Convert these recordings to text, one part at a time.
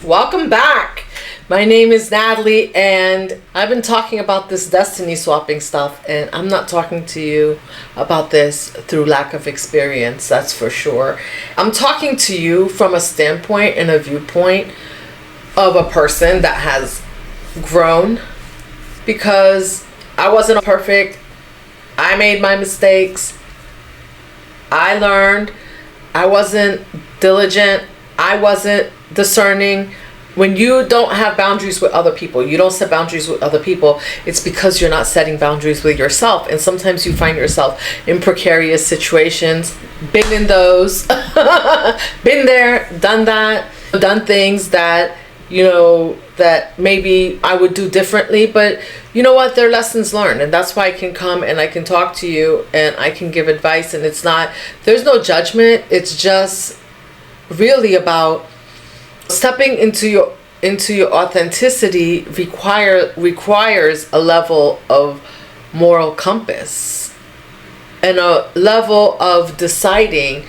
Welcome back. My name is Natalie, and I've been talking about this destiny swapping stuff, and I'm not talking to you about this through lack of experience, that's for sure. I'm talking to you from a standpoint and a viewpoint of a person that has grown, because I wasn't perfect. I made my mistakes. I learned. I wasn't diligent. I wasn't discerning. When you don't have boundaries with other people, you don't set boundaries with other people, it's because you're not setting boundaries with yourself. And sometimes you find yourself in precarious situations. Been in those. Been there, done that, done things that, that maybe I would do differently. But you know what? They're lessons learned. And that's why I can come and I can talk to you and I can give advice. And there's no judgment. It's just really about stepping into your authenticity requires a level of moral compass and a level of deciding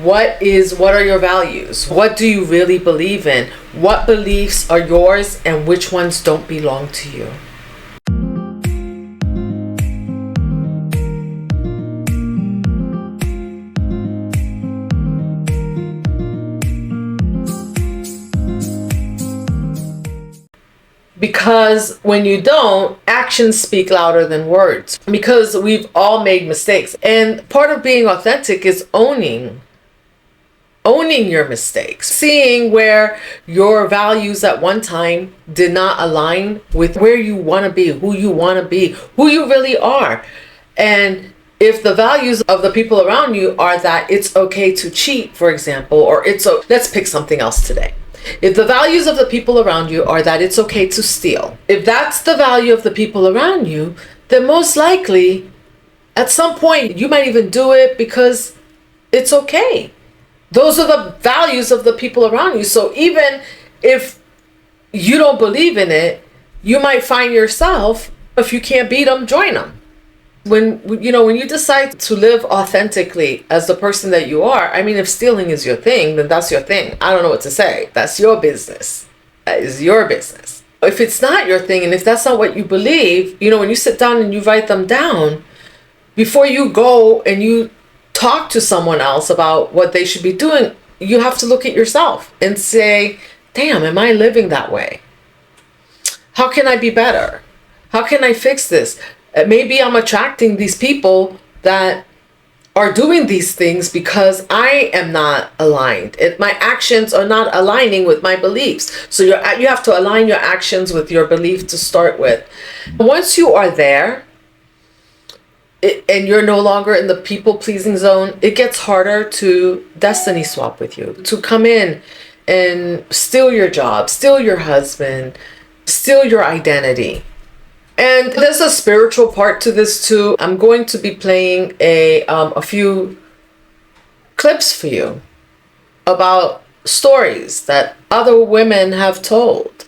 what are your values, what do you really believe in, what beliefs are yours and which ones don't belong to you. Because when you don't, actions speak louder than words. Because we've all made mistakes. And part of being authentic is owning your mistakes. Seeing where your values at one time did not align with where you want to be, who you want to be, who you really are. And if the values of the people around you are that it's okay to cheat, for example, or let's pick something else today. If the values of the people around you are that it's okay to steal, if that's the value of the people around you, then most likely at some point you might even do it because it's okay. Those are the values of the people around you. So even if you don't believe in it, you might find yourself, if you can't beat them, join them. When you decide to live authentically as the person that you are, I mean, if stealing is your thing, then that's your thing. I don't know what to say. That's your business. That is your business. If it's not your thing, and if that's not what you believe, when you sit down and you write them down, before you go and you talk to someone else about what they should be doing, you have to look at yourself and say, damn, am I living that way? How can I be better? How can I fix this? Maybe I'm attracting these people that are doing these things because I am not aligned. My actions are not aligning with my beliefs. So you have to align your actions with your belief to start with. Once you are there, and you're no longer in the people-pleasing zone, it gets harder to destiny swap with you. To come in and steal your job, steal your husband, steal your identity. And there's a spiritual part to this too. I'm going to be playing a few clips for you about stories that other women have told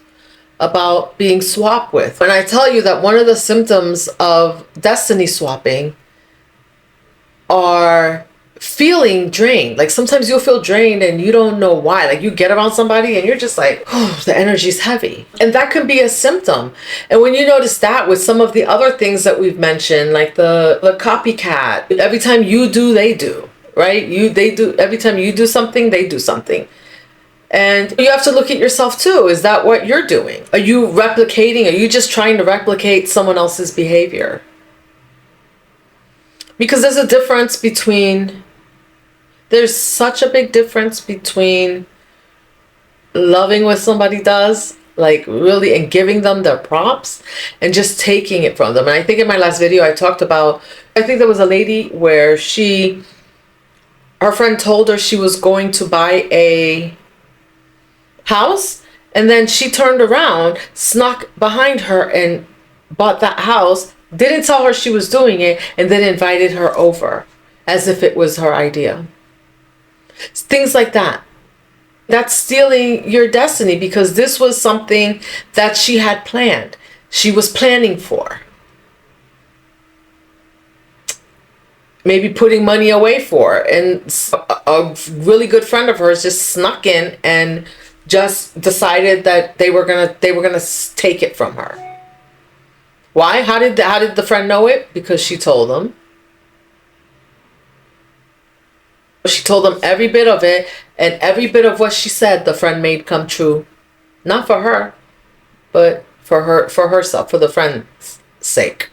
about being swapped with. And I tell you that one of the symptoms of destiny swapping are feeling drained. Like sometimes you'll feel drained and you don't know why. Like you get around somebody and you're just like, oh, the energy's heavy. And that can be a symptom. And when you notice that with some of the other things that we've mentioned, like the copycat, every time you do, they do, right? They do, every time you do something, they do something. And you have to look at yourself too. Is that what you're doing? Are you replicating? Are you just trying to replicate someone else's behavior? Because there's such a big difference between loving what somebody does, like really, and giving them their props, and just taking it from them. And I think in my last video I talked about, I think there was a lady where her friend told her she was going to buy a house, and then she turned around, snuck behind her and bought that house, didn't tell her she was doing it, and then invited her over as if it was her idea. Things like that. That's stealing your destiny, because this was something that she had planned. She was planning for. Maybe putting money away for. And a really good friend of hers just snuck in and just decided that they were gonna take it from her. Why? How did the friend know it? Because she told them. She told them every bit of it, and every bit of what she said, the friend made come true. Not for her, but for herself, for the friend's sake.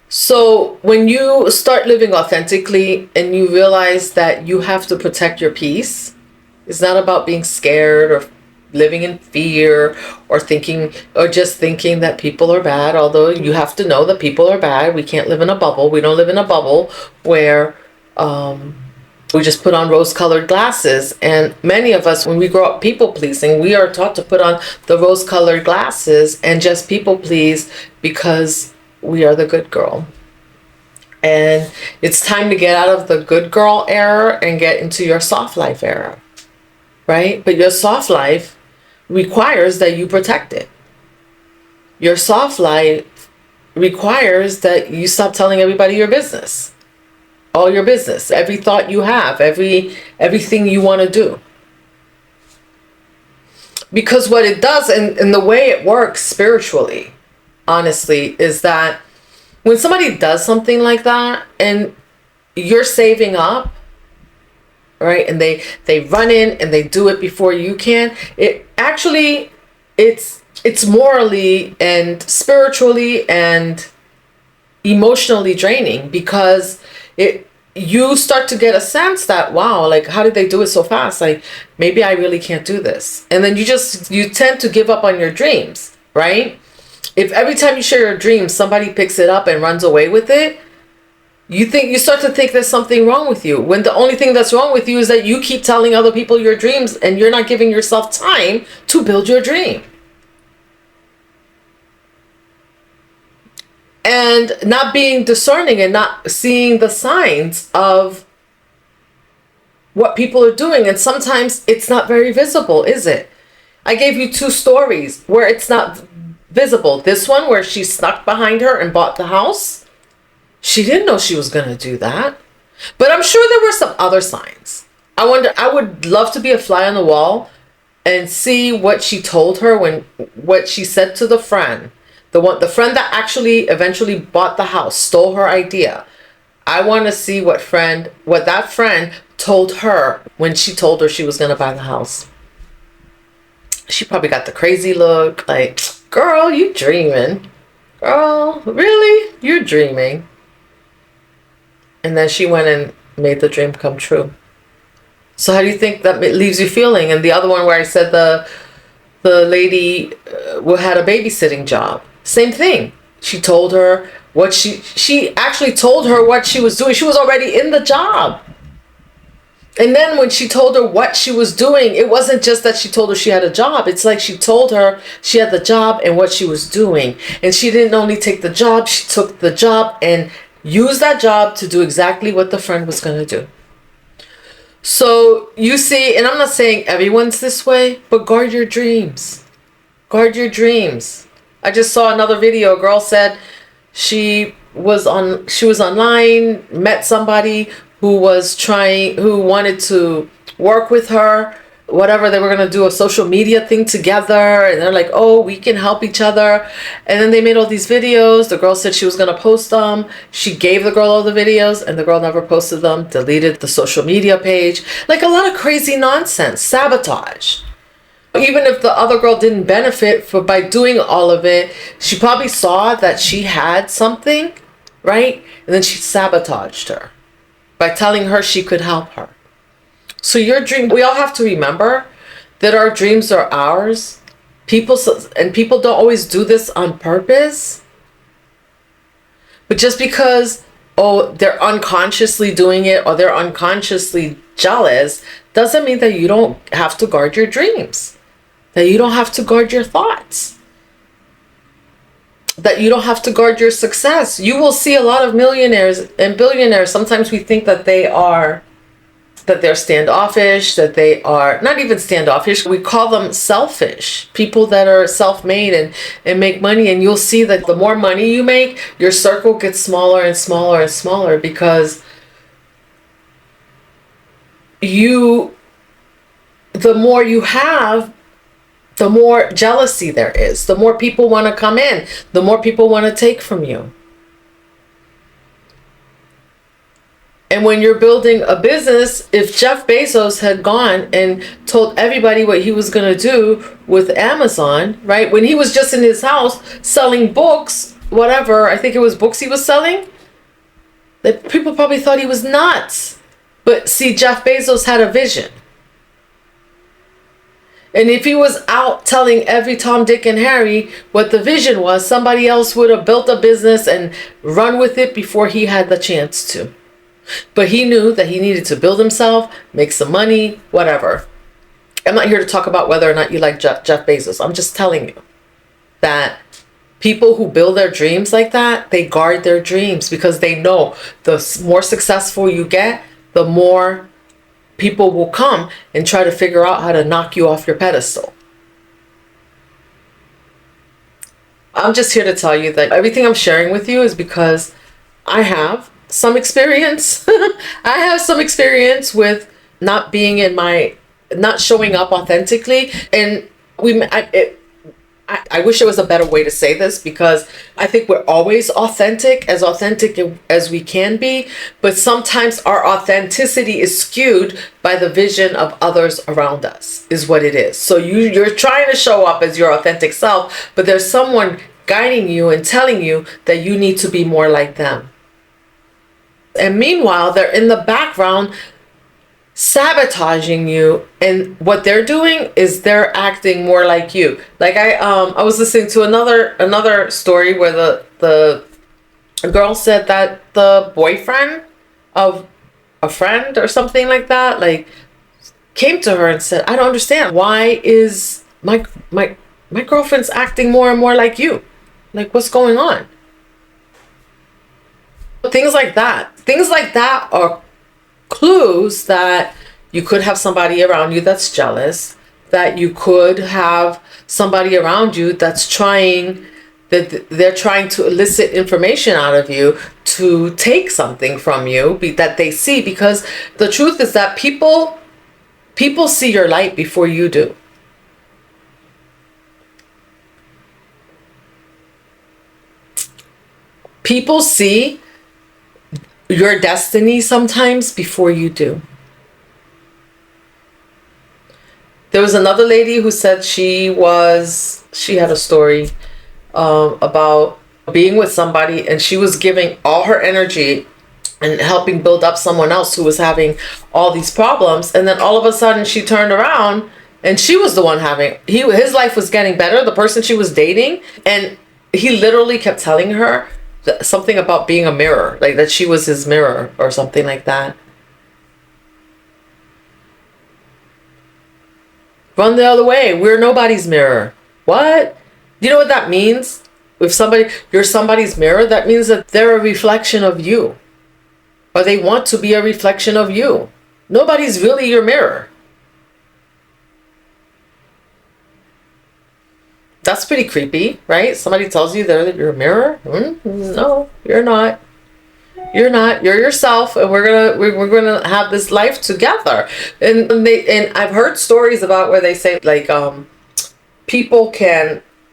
So when you start living authentically and you realize that you have to protect your peace, it's not about being scared or living in fear or just thinking that people are bad, although you have to know that people are bad. We can't live in a bubble. We don't live in a bubble where we just put on rose-colored glasses. And many of us, when we grow up people pleasing, we are taught to put on the rose-colored glasses and just people please because we are the good girl. And it's time to get out of the good girl era and get into your soft life era, right? But your soft life requires that you protect it. Your soft life requires that you stop telling everybody your business. All your business, every thought you have, everything you want to do. Because what it does, and the way it works spiritually, honestly, is that when somebody does something like that and you're saving up, right, and they run in and they do it before you can, it actually, it's morally and spiritually and emotionally draining, because you start to get a sense that, wow, like, how did they do it so fast? Like, maybe I really can't do this. And then you tend to give up on your dreams, right? If every time you share your dreams, somebody picks it up and runs away with it, you start to think there's something wrong with you, when the only thing that's wrong with you is that you keep telling other people your dreams and you're not giving yourself time to build your dream. And not being discerning and not seeing the signs of what people are doing. And sometimes it's not very visible, is it? I gave you 2 stories where it's not visible. This one where she snuck behind her and bought the house. She didn't know she was going to do that. But I'm sure there were some other signs. I would love to be a fly on the wall and see what she told her, what she said to the friend. The friend that actually eventually bought the house, stole her idea. I want to see what that friend told her when she told her she was going to buy the house. She probably got the crazy look, like, girl, you dreaming. Girl, really? You're dreaming. And then she went and made the dream come true. So how do you think that leaves you feeling? And the other one where I said the lady had a babysitting job. Same thing. She told her what she actually told her what she was doing. She was already in the job. And then when she told her what she was doing, it wasn't just that she told her she had a job. It's like she told her she had the job and what she was doing. And she didn't only take the job, she took the job and used that job to do exactly what the friend was going to do. So you see, and I'm not saying everyone's this way, but guard your dreams. Guard your dreams. I just saw another video. A girl said she was online, met somebody who wanted to work with her, whatever. They were going to do a social media thing together, and they're like, oh, we can help each other. And then they made all these videos. The girl said she was going to post them. She gave the girl all the videos, and the girl never posted them, deleted the social media page. Like, a lot of crazy nonsense, sabotage. Even if the other girl didn't benefit by doing all of it, she probably saw that she had something, right? And then she sabotaged her by telling her she could help her. So your dream, we all have to remember that our dreams are ours. People don't always do this on purpose. But just because, they're unconsciously doing it or they're unconsciously jealous, doesn't mean that you don't have to guard your dreams. That you don't have to guard your thoughts. That you don't have to guard your success. You will see a lot of millionaires and billionaires. Sometimes we think that they're standoffish, that they are not even standoffish. We call them selfish. People that are self-made and make money. And you'll see that the more money you make, your circle gets smaller and smaller and smaller, because the more you have, the more jealousy there is, the more people want to come in, the more people want to take from you. And when you're building a business, if Jeff Bezos had gone and told everybody what he was going to do with Amazon, right? When he was just in his house selling books, whatever, I think it was books he was selling, that people probably thought he was nuts. But see, Jeff Bezos had a vision. And if he was out telling every Tom, Dick, and Harry what the vision was, somebody else would have built a business and run with it before he had the chance to. But he knew that he needed to build himself, make some money, whatever. I'm not here to talk about whether or not you like Jeff Bezos. I'm just telling you that people who build their dreams like that, they guard their dreams because they know the more successful you get, the more people will come and try to figure out how to knock you off your pedestal. I'm just here to tell you that everything I'm sharing with you is because I have some experience. I have some experience with not being in not showing up authentically. And I wish there was a better way to say this, because I think we're always authentic as we can be, but sometimes our authenticity is skewed by the vision of others around us, is what it is. So you're trying to show up as your authentic self, but there's someone guiding you and telling you that you need to be more like them. And meanwhile, they're in the background sabotaging you, and what they're doing is they're acting more like you. Like I was listening to another story where the girl said that the boyfriend of a friend or something like that, like, came to her and said, I don't understand, why is my girlfriend's acting more and more like you? Like, what's going on? Things like that are clues that you could have somebody around you that's jealous, that you could have somebody around you they're trying to elicit information out of you to take something from you that they see, because the truth is that people see your light before you do. People see your destiny sometimes before you do. There was another lady who said she had a story about being with somebody, and she was giving all her energy and helping build up someone else who was having all these problems, and then all of a sudden she turned around and she was the one his life was getting better, the person she was dating, and he literally kept telling her something about being a mirror, like that she was his mirror or something like that. Run the other way. We're nobody's mirror. What? You know what that means? If you're somebody's mirror, that means that they're a reflection of you, or they want to be a reflection of you. Nobody's really your mirror. That's pretty creepy, right? Somebody tells you that you're a mirror. No, you're not. You're not. You're yourself, and we're gonna have this life together. And I've heard stories about where they say, like,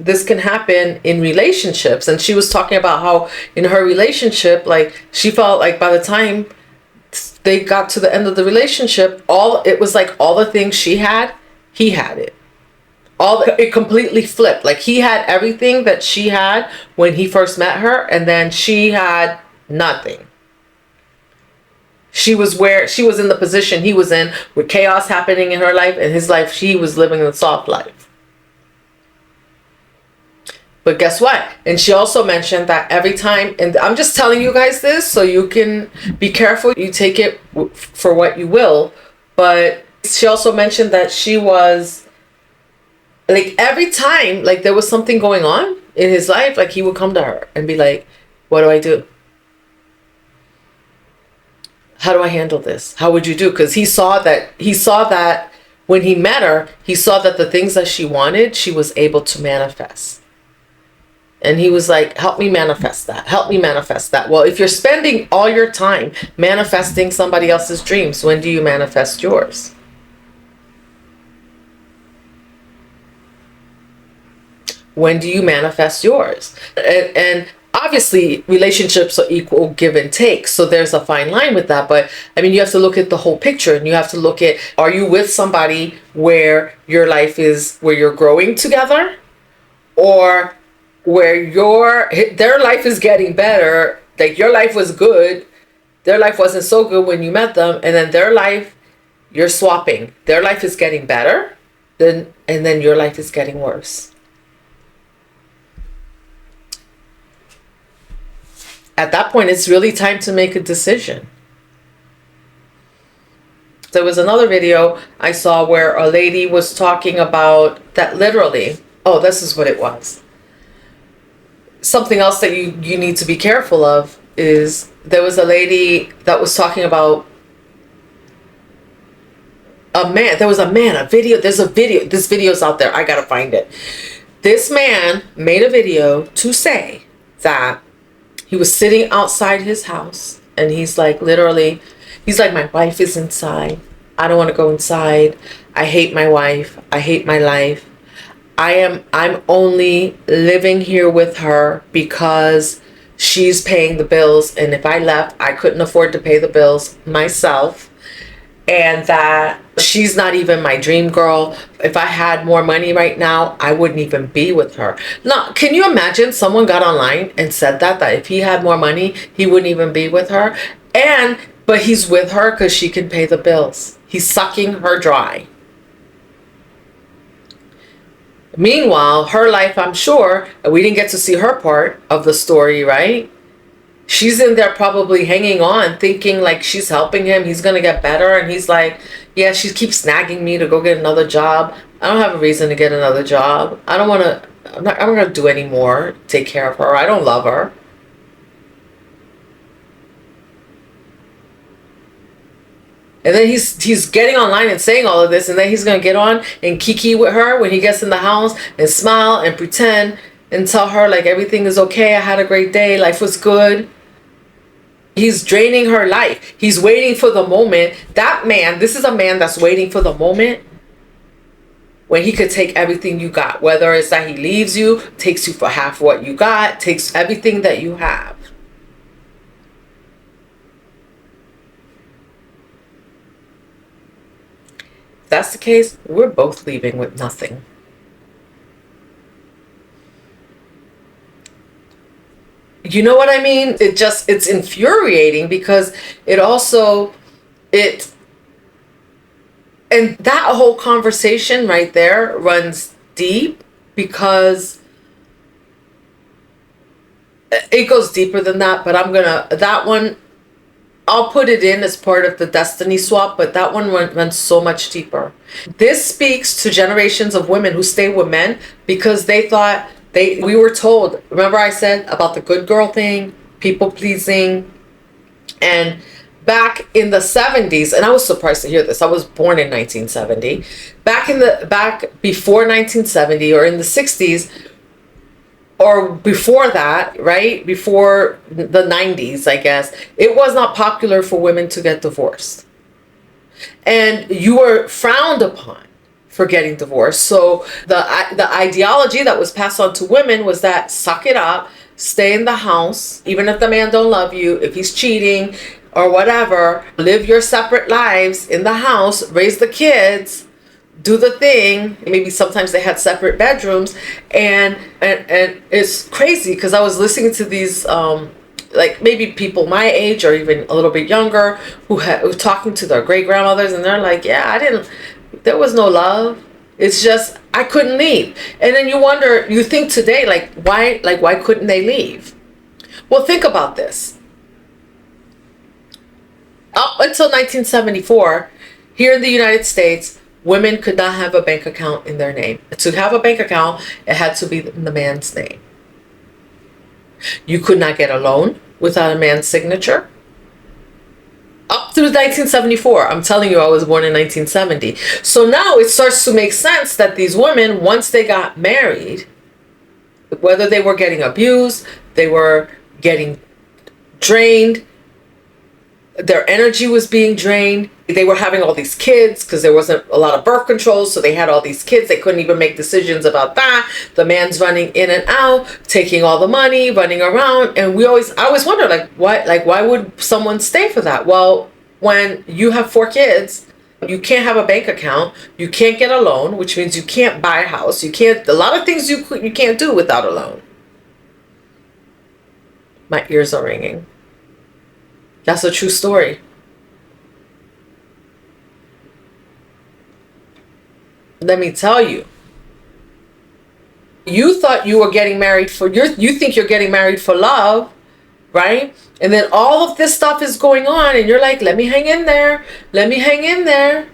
this can happen in relationships. And she was talking about how in her relationship, like, she felt like by the time they got to the end of the relationship, it was like all the things she had, he had it. It completely flipped. Like, he had everything that she had when he first met her, and then she had nothing. She was in the position he was in, with chaos happening in her life, and his life, she was living the soft life. But guess what? And she also mentioned that every time, and I'm just telling you guys this so you can be careful, you take it for what you will, but she also mentioned that she was, like, every time, like, there was something going on in his life, like, he would come to her and be like, what do I do? How do I handle this? How would you do? Because he saw that when he met her, he saw that the things that she wanted, she was able to manifest. And he was like, help me manifest that. Help me manifest that. Well, if you're spending all your time manifesting somebody else's dreams, when do you manifest yours? When do you manifest yours? And obviously relationships are equal give and take, so there's a fine line with that. But I mean, you have to look at the whole picture, and you have to look at, are you with somebody where your life is, where you're growing together, or where their life is getting better, like your life was good, their life wasn't so good when you met them, and then their life, you're swapping, their life is getting better, and then your life is getting worse. At that point, it's really time to make a decision. There was another video I saw where a lady was talking about that, literally, oh, this is what it was. Something else that you need to be careful of is, there was a lady that was talking about a man. There was a man, a video. There's a video. This video's out there. I gotta find it. This man made a video to say that he was sitting outside his house, and he's like, literally, he's like, my wife is inside. I don't want to go inside. I hate my wife. I hate my life. I'm only living here with her because she's paying the bills, and if I left, I couldn't afford to pay the bills myself, and that she's not even my dream girl. If I had more money right now, I wouldn't even be with her. Now, can you imagine someone got online and said that if he had more money, he wouldn't even be with her? But he's with her because she can pay the bills. He's sucking her dry. Meanwhile, her life, I'm sure, we didn't get to see her part of the story, right? She's in there probably hanging on, thinking like she's helping him, he's gonna get better, and he's like, yeah, she keeps nagging me to go get another job. I don't have a reason to get another job. I'm not gonna do any more, take care of her. I don't love her. And then he's getting online and saying all of this, and then he's gonna get on and kiki with her when he gets in the house and smile and pretend and tell her like everything is okay, I had a great day, life was good. He's draining her life. He's waiting for the moment. That man, this is a man that's waiting for the moment when he could take everything you got, whether it's that he leaves you, takes you for half what you got, takes everything that you have. If that's the case, we're both leaving with nothing. You know what I mean? It's infuriating because and that whole conversation right there runs deep, because it goes deeper than that, but that one, I'll put it in as part of the destiny swap, but that one runs so much deeper. This speaks to generations of women who stay with men because they thought we were told, remember I said about the good girl thing, people pleasing, and back in the 70s, and I was surprised to hear this. I was born in 1970. Back before 1970, or in the 60s, or before that, right? Before the 90s, I guess, it was not popular for women to get divorced. And you were frowned upon for getting divorced. So the ideology that was passed on to women was that suck it up, stay in the house, even if the man don't love you, if he's cheating or whatever, live your separate lives in the house, raise the kids, do the thing. Maybe sometimes they had separate bedrooms, and it's crazy because I was listening to these like maybe people my age or even a little bit younger who were talking to their great grandmothers, and they're like, yeah, there was no love. It's just I couldn't leave. And then you think today, why couldn't they leave? Well, think about this. Up until 1974, here in the United States, women could not have a bank account in their name. To have a bank account, it had to be in the man's name. You could not get a loan without a man's signature. Up through 1974. I'm telling you, I was born in 1970. So now it starts to make sense that these women, once they got married, whether they were getting abused, they were getting drained, Their energy was being drained. They were having all these kids because there wasn't a lot of birth control, so they had all these kids. They couldn't even make decisions about that. The man's running in and out, taking all the money, running around. And I always wonder, why would someone stay for that? Well, when you have 4 kids, you can't have a bank account, you can't get a loan, which means you can't buy a house, a lot of things you can't do without a loan. My ears are ringing. That's a true story. Let me tell you. You thought you were getting married you think you're getting married for love, right? And then all of this stuff is going on and you're like, let me hang in there. Let me hang in there.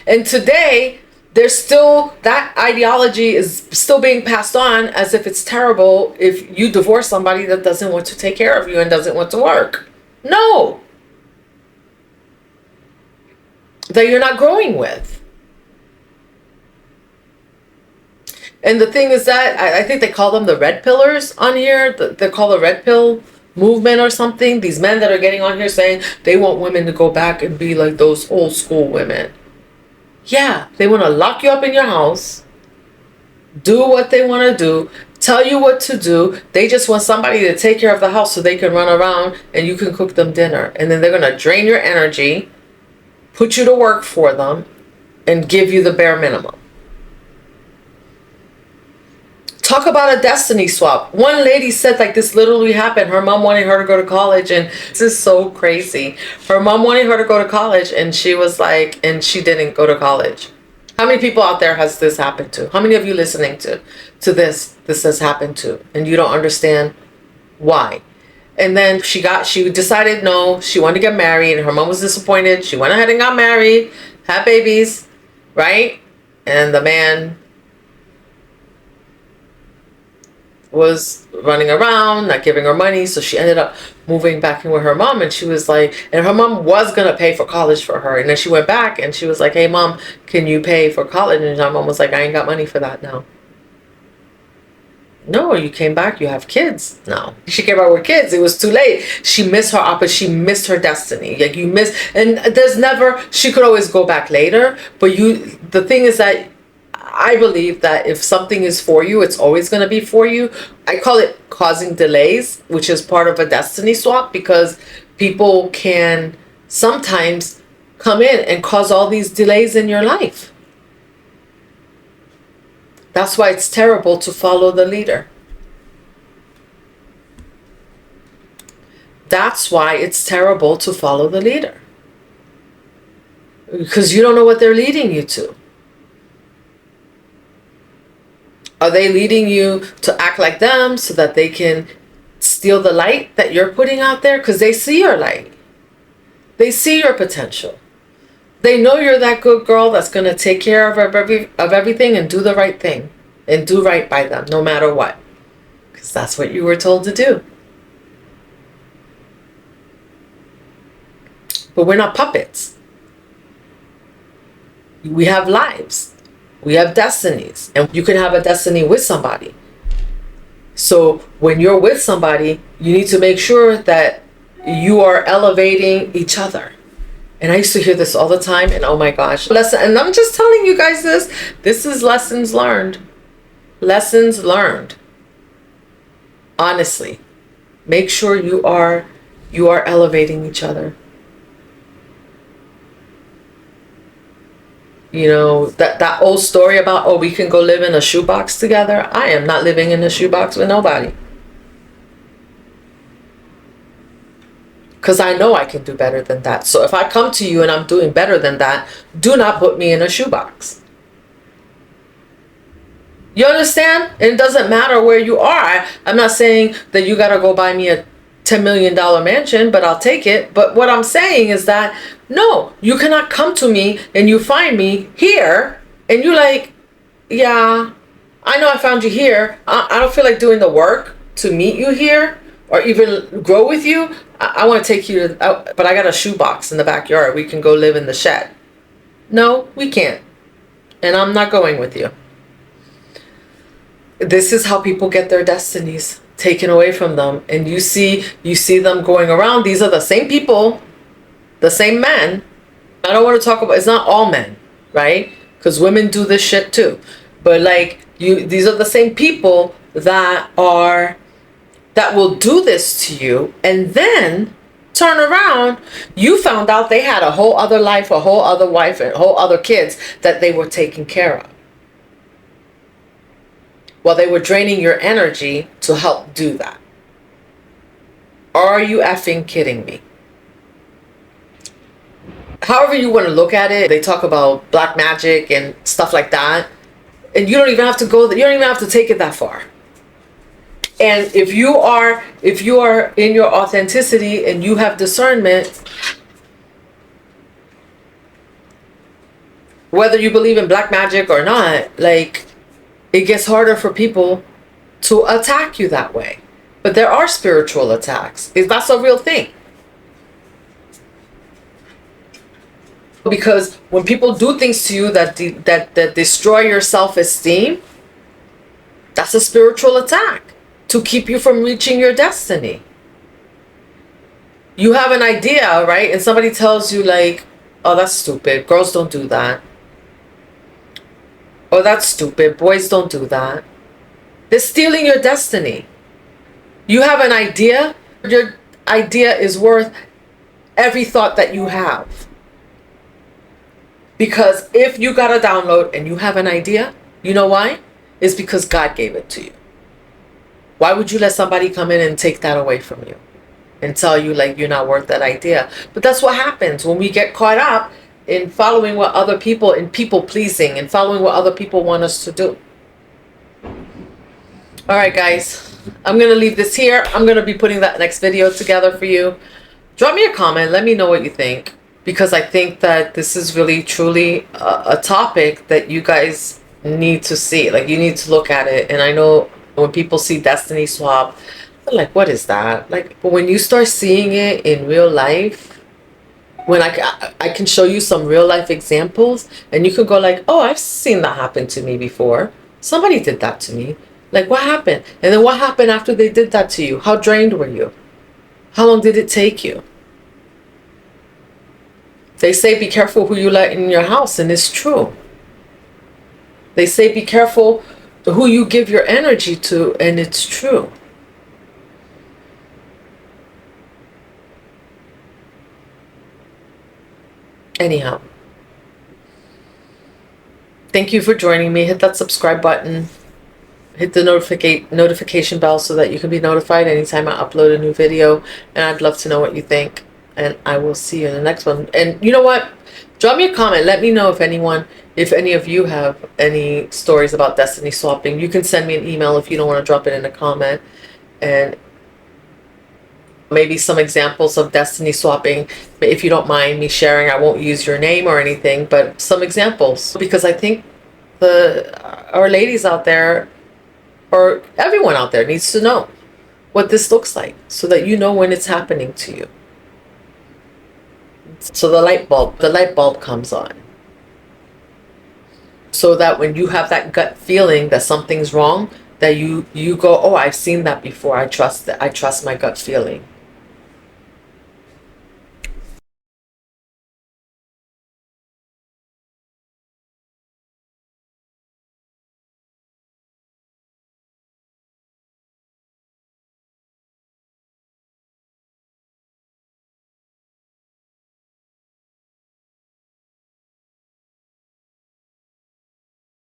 And today, there's still, that ideology is still being passed on as if it's terrible if you divorce somebody that doesn't want to take care of you and doesn't want to work. No. That you're not growing with. And the thing is that I think they call them the red pillars on here. They're called the red pill movement or something. These men that are getting on here saying they want women to go back and be like those old school women. Yeah, they want to lock you up in your house, do what they want to do, tell you what to do. They just want somebody to take care of the house so they can run around and you can cook them dinner. And then they're going to drain your energy, put you to work for them, and give you the bare minimum. Talk about a destiny swap. One lady said like this literally happened. Her mom wanted her to go to college, and this is so crazy. Her mom wanted her to go to college, and she was like, and she didn't go to college. How many people out there has this happened to? How many of you listening to this has happened to, and you don't understand why? And then she decided no, she wanted to get married, and her mom was disappointed. She went ahead and got married, had babies, right? And the man was running around, not giving her money, so she ended up moving back in with her mom. And she was like, and her mom was gonna pay for college for her, and then she went back and she was like, hey mom, can you pay for college? And her mom was like, I ain't got money for that now. No, you came back, you have kids now. She came out with kids, it was too late. She missed she missed her destiny. Like you miss, and she could always go back later, but the thing is that I believe that if something is for you, it's always going to be for you. I call it causing delays, which is part of a destiny swap, because people can sometimes come in and cause all these delays in your life. That's why it's terrible to follow the leader. That's why it's terrible to follow the leader. Because you don't know what they're leading you to. Are they leading you to act like them so that they can steal the light that you're putting out there? Because they see your light. They see your potential. They know you're that good girl that's going to take care of everything and do the right thing. And do right by them, no matter what. Because that's what you were told to do. But we're not puppets. We have lives. We have destinies, and you can have a destiny with somebody. So when you're with somebody, you need to make sure that you are elevating each other. And I used to hear this all the time, and oh my gosh, and I'm just telling you guys this is lessons learned. Lessons learned. Honestly, make sure you are elevating each other. You know, that old story about, oh, we can go live in a shoebox together. I am not living in a shoebox with nobody. Because I know I can do better than that. So if I come to you and I'm doing better than that, do not put me in a shoebox. You understand? It doesn't matter where you are. I'm not saying that you got to go buy me a $10 million mansion, but I'll take it. But what I'm saying is that, no, you cannot come to me and you find me here and you're like, yeah, I know I found you here. I don't feel like doing the work to meet you here or even grow with you. I want to take you out, but I got a shoebox in the backyard. We can go live in the shed. No, we can't. And I'm not going with you. This is how people get their destinies taken away from them. And you see them going around. These are the same people the same men. I don't want to talk about, it's not all men, right? Because women do this shit too. But like, these are the same people that will do this to you, and then turn around, you found out they had a whole other life, a whole other wife, and whole other kids that they were taking care of. Well, they were draining your energy to help do that. Are you effing kidding me? However you want to look at it, they talk about black magic and stuff like that. And you don't even have to go, you don't even have to take it that far. And if you are in your authenticity and you have discernment, whether you believe in black magic or not, like, it gets harder for people to attack you that way. But there are spiritual attacks. That's a real thing. Because when people do things to you that destroy your self-esteem, that's a spiritual attack to keep you from reaching your destiny. You have an idea, right? And somebody tells you like, oh, that's stupid. Girls don't do that. Oh, that's stupid. Boys don't do that. They're stealing your destiny. You have an idea. Your idea is worth every thought that you have. Because if you got a download and you have an idea, you know why? It's because God gave it to you. Why would you let somebody come in and take that away from you and tell you like you're not worth that idea? But that's what happens when we get caught up in following what other people, in people pleasing and following what other people want us to do. All right, guys, I'm going to leave this here. I'm going to be putting that next video together for you. Drop me a comment. Let me know what you think, because I think that this is really, truly a topic that you guys need to see. Like, you need to look at it. And I know when people see Destiny Swap, they're like, what is that? Like, but when you start seeing it in real life, when I can show you some real life examples, and you can go like, oh, I've seen that happen to me before. Somebody did that to me. Like, what happened? And then what happened after they did that to you? How drained were you? How long did it take you? They say be careful who you let in your house, and it's true. They say be careful who you give your energy to, and it's true. Anyhow, thank you for joining me. Hit that subscribe button. Hit the notification bell so that you can be notified anytime I upload a new video. And I'd love to know what you think. And I will see you in the next one. And you know what? Drop me a comment. Let me know if any of you have any stories about destiny swapping. You can send me an email if you don't want to drop it in a comment. And maybe some examples of destiny swapping, if you don't mind me sharing. I won't use your name or anything, but some examples, because I think our ladies out there, or everyone out there, needs to know what this looks like, so that you know when it's happening to you. So the light bulb comes on, so that when you have that gut feeling that something's wrong, that you go, oh, I've seen that before. I trust my gut feeling.